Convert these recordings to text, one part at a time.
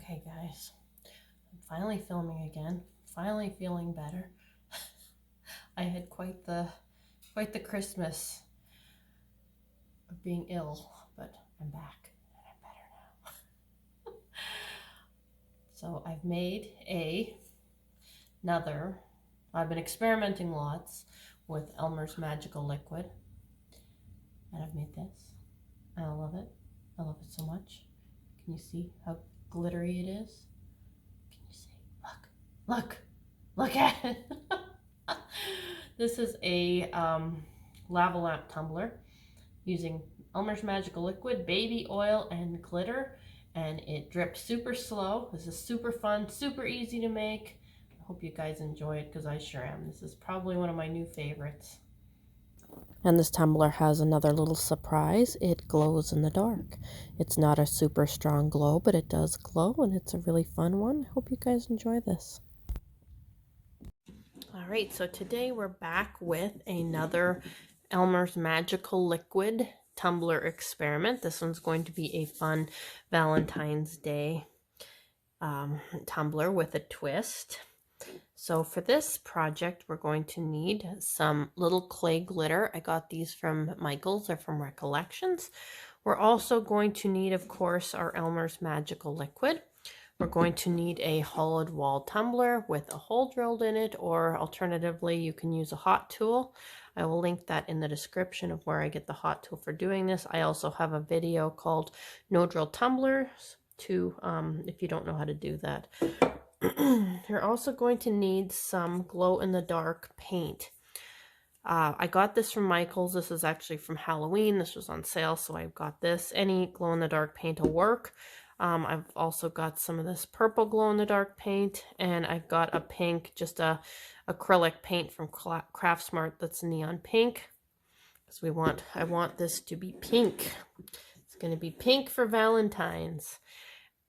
Okay, guys, I'm finally filming again. Finally feeling better. I had quite the Christmas of being ill, but I'm back and I'm better now. So I've made another. I've been experimenting lots with Elmer's Magical Liquid, and I've made this. And I love it. I love it so much. Can you see how glittery it is? Can you see? Look at it. This is a lava lamp tumbler using Elmer's Magical Liquid, baby oil, and glitter, and it drips super slow. This is super fun, super easy to make. I hope you guys enjoy it because I sure am. This is probably one of my new favorites. And this tumbler has another little surprise. It glows in the dark. It's not a super strong glow, but it does glow, and it's a really fun one. I hope you guys enjoy this. All right, so today we're back with another Elmer's Magical Liquid tumbler experiment. This one's going to be a fun Valentine's Day tumbler with a twist. So for this project, we're going to need some little clay glitter. I got these from Michael's or from Recollections. We're also going to need, of course, our Elmer's Magical Liquid. We're going to need a hollowed wall tumbler with a hole drilled in it, or alternatively, you can use a hot tool. I will link that in the description of where I get the hot tool for doing this. I also have a video called No Drill Tumblers to, if you don't know how to do that. You're also going to need some glow-in-the-dark paint. I got this from Michael's. This is actually from Halloween. This was on sale, so I've got this. Any glow-in-the-dark paint will work. I've also got some of this purple glow-in-the-dark paint, and I've got a pink, just a acrylic paint from Craft Smart that's neon pink. Because I want this to be pink. It's going to be pink for Valentine's.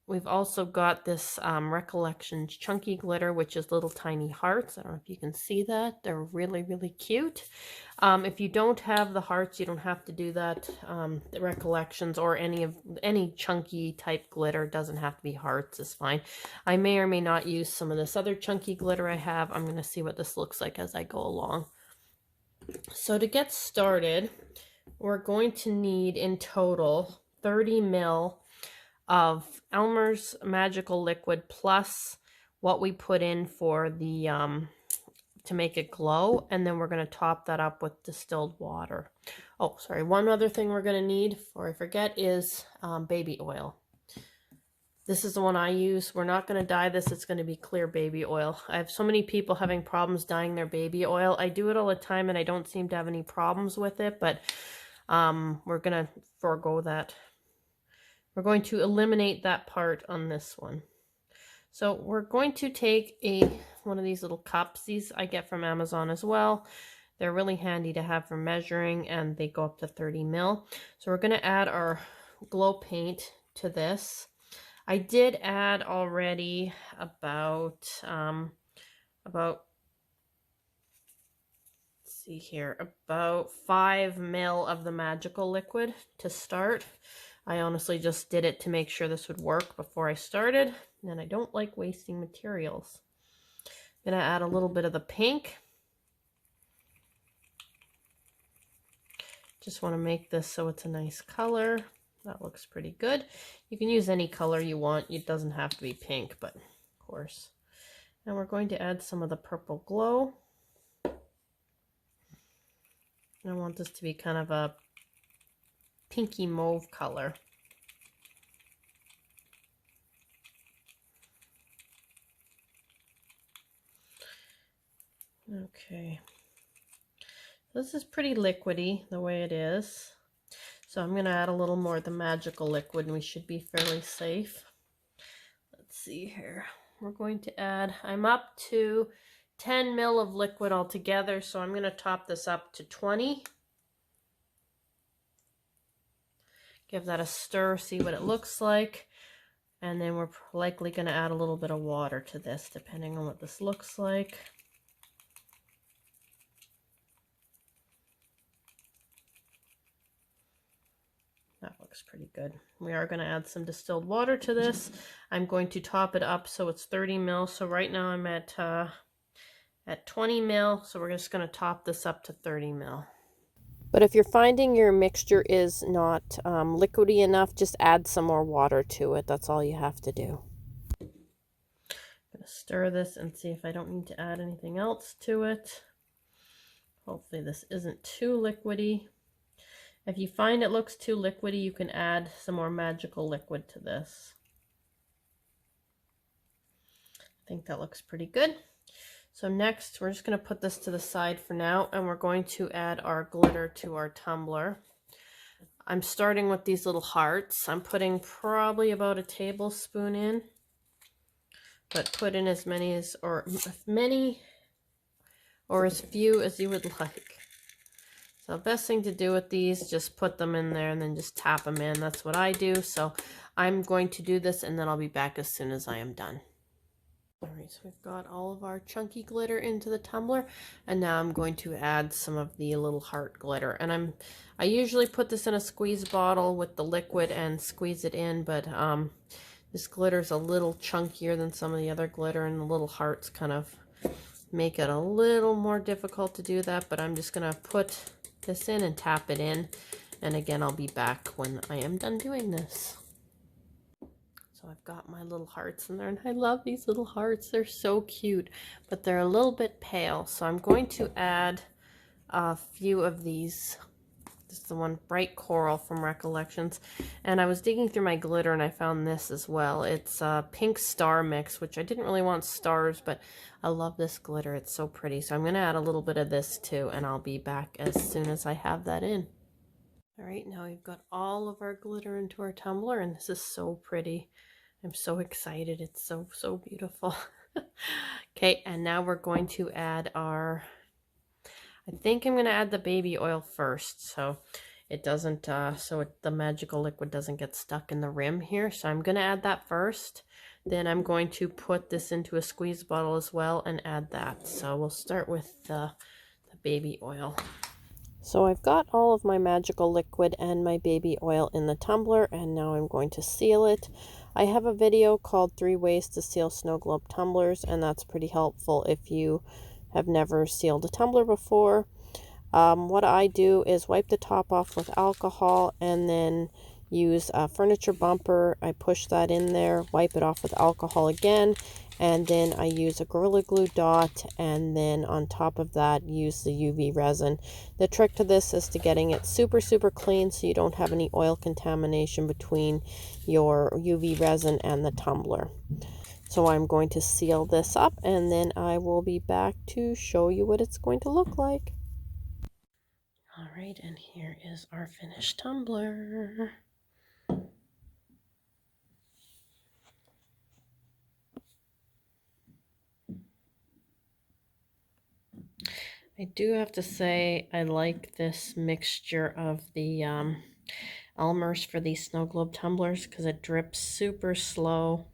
We've also got this Recollections Chunky Glitter, which is little tiny hearts. I don't know if you can see that. They're really, really cute. If you don't have the hearts, you don't have to do that. The Recollections or any chunky type glitter, doesn't have to be hearts, is fine. I may or may not use some of this other chunky glitter I have. I'm going to see what this looks like as I go along. So to get started, we're going to need in total 30 ml of Elmer's Magical Liquid plus what we put in for the to make it glow, and then we're going to top that up with distilled water. Oh, sorry, one other thing we're going to need before I forget is baby oil. This is the one I use. We're not going to dye this. It's going to be clear baby oil. I have so many people having problems dyeing their baby oil. I do it all the time and I don't seem to have any problems with it, but we're going to forego that. We're going to eliminate that part on this one. So we're going to take one of these little cups. These I get from Amazon as well. They're really handy to have for measuring, and they go up to 30 ml. So we're going to add our glow paint to this. I did add already about 5 ml of the magical liquid to start. I honestly just did it to make sure this would work before I started, and I don't like wasting materials. I'm going to add a little bit of the pink. Just want to make this so it's a nice color. That looks pretty good. You can use any color you want. It doesn't have to be pink, but of course. And we're going to add some of the purple glow. I want this to be kind of a pinky mauve color. Okay. This is pretty liquidy the way it is. So I'm going to add a little more of the magical liquid and we should be fairly safe. Let's see here. We're going to add, I'm up to 10 ml of liquid altogether, so I'm going to top this up to 20. Give that a stir, see what it looks like. And then we're likely going to add a little bit of water to this, depending on what this looks like. That looks pretty good. We are going to add some distilled water to this. I'm going to top it up so it's 30 ml. So right now I'm at 20 ml. So we're just going to top this up to 30 ml. But if you're finding your mixture is not liquidy enough, just add some more water to it. That's all you have to do. I'm going to stir this and see if I don't need to add anything else to it. Hopefully this isn't too liquidy. If you find it looks too liquidy, you can add some more magical liquid to this. I think that looks pretty good. So next, we're just going to put this to the side for now, and we're going to add our glitter to our tumbler. I'm starting with these little hearts. I'm putting probably about a tablespoon in, but put in as many as few as you would like. So the best thing to do with these, just put them in there and then just tap them in. That's what I do. So I'm going to do this and then I'll be back as soon as I am done. All right, so we've got all of our chunky glitter into the tumbler, and now I'm going to add some of the little heart glitter. And I usually put this in a squeeze bottle with the liquid and squeeze it in, but this glitter is a little chunkier than some of the other glitter, and the little hearts kind of make it a little more difficult to do that. But I'm just gonna put this in and tap it in, and again I'll be back when I am done doing this. So I've got my little hearts in there, and I love these little hearts. They're so cute, but they're a little bit pale, so I'm going to add a few of these. This is the one Bright Coral from Recollections, and I was digging through my glitter and I found this as well. It's a pink star mix, which I didn't really want stars, but I love this glitter. It's so pretty. So I'm going to add a little bit of this too, and I'll be back as soon as I have that in. All right, now we've got all of our glitter into our tumbler, and this is so pretty. I'm so excited. It's so, so beautiful. Okay, and now we're going to add our... I think I'm going to add the baby oil first, so it doesn't, the magical liquid doesn't get stuck in the rim here. So I'm going to add that first. Then I'm going to put this into a squeeze bottle as well and add that. So we'll start with the baby oil. So I've got all of my magical liquid and my baby oil in the tumbler, and now I'm going to seal it. I have a video called 3 Ways to Seal Snow Globe Tumblers, and that's pretty helpful if you have never sealed a tumbler before. What I do is wipe the top off with alcohol and then use a furniture bumper. I push that in there, wipe it off with alcohol again, and then I use a Gorilla Glue dot, and then on top of that use the UV resin. The trick to this is to getting it super, super clean so you don't have any oil contamination between your UV resin and the tumbler. So I'm going to seal this up, and then I will be back to show you what it's going to look like. All right, and here is our finished tumbler. I do have to say I like this mixture of the Elmer's for these snow globe tumblers because it drips super slow.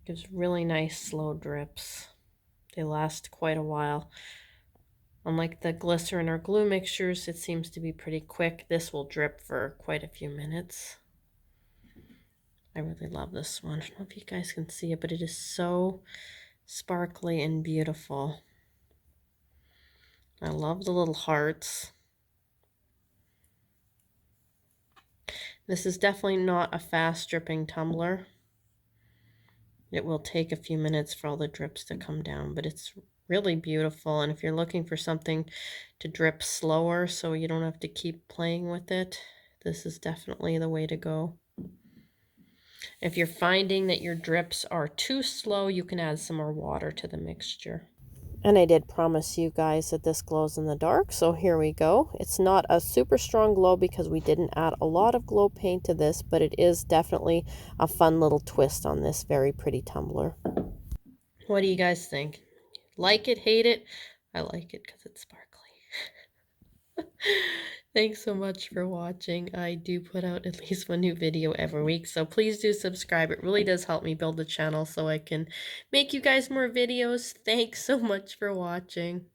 Gives really nice slow drips. They last quite a while. Unlike the glycerin or glue mixtures, it seems to be pretty quick. This will drip for quite a few minutes. I really love this one. I don't know if you guys can see it, but it is so sparkly and beautiful. I love the little hearts. This is definitely not a fast dripping tumbler. It will take a few minutes for all the drips to come down, but it's really beautiful. And if you're looking for something to drip slower so you don't have to keep playing with it, this is definitely the way to go. If you're finding that your drips are too slow, you can add some more water to the mixture. And I did promise you guys that this glows in the dark, so here we go. It's not a super strong glow because we didn't add a lot of glow paint to this, but it is definitely a fun little twist on this very pretty tumbler. What do you guys think? Like it, hate it? I like it because it's sparkly. Thanks so much for watching. I do put out at least one new video every week, so please do subscribe. It really does help me build the channel so I can make you guys more videos. Thanks so much for watching.